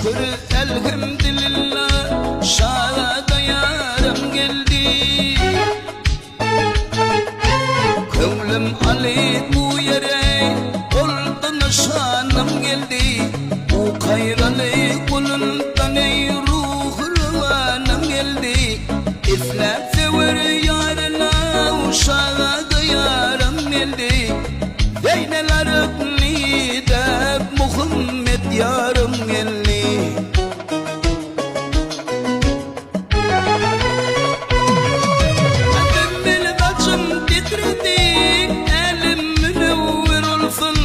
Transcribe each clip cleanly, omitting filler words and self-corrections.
şükür elhamdülillah, şada yarım geldi. Könlüm Ali bu yere, oldu nişanım geldi. Bu hayralı kulundan ey ruhlanım geldi. İfler sever yarına, şada yarım geldi. Deyneler öpni de Muhammed yarım geldi. Benim bacım titredi, elim münevver olsun.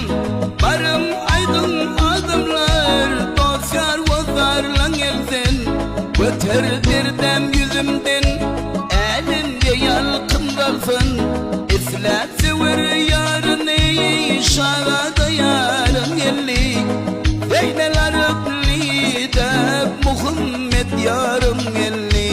Barım aydın adımlar, dost yar vazarla gelsin. Öter bir dem yüzümden, elimde yalkın kalsın. İfler sever yarını, şarada yarım geldi. Deyneler öpni de Muhammed yarım geldi.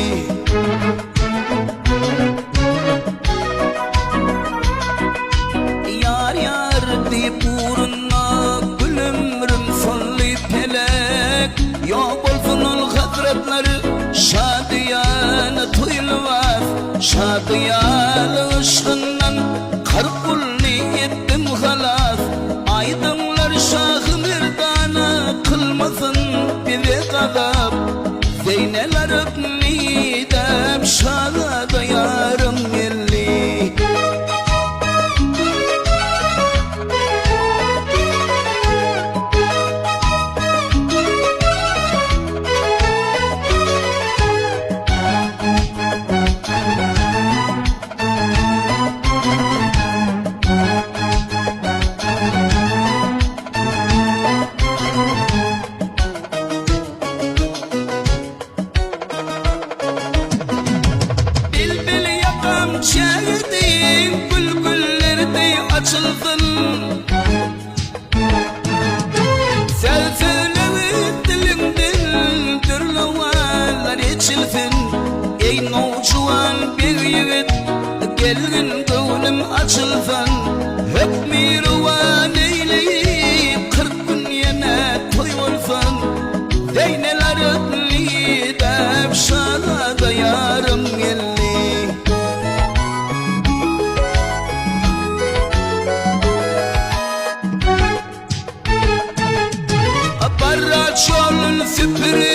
Yar yar deyip uğruna gülümrüm solli pelek. Yok olsun ol hazretleri, şadiyanı tuyulmaz. Şadiyanı ışkından karkulli ettim halas. Aydınlar şahı merdana, kılmasın bize gazap. Zeyneler öpni dem şada yarım geldi. Şehirdim bülbüllerde açıldın. Sen söyleme dilimden dürlavalar içilsin. Ey nocuan bir yiğit, gelin gönlüm açılsın. Hep mirvan eyleyip 40 gün yine toy olsun. Deyneler öpni de şada yarım geldi. Çolun süpürü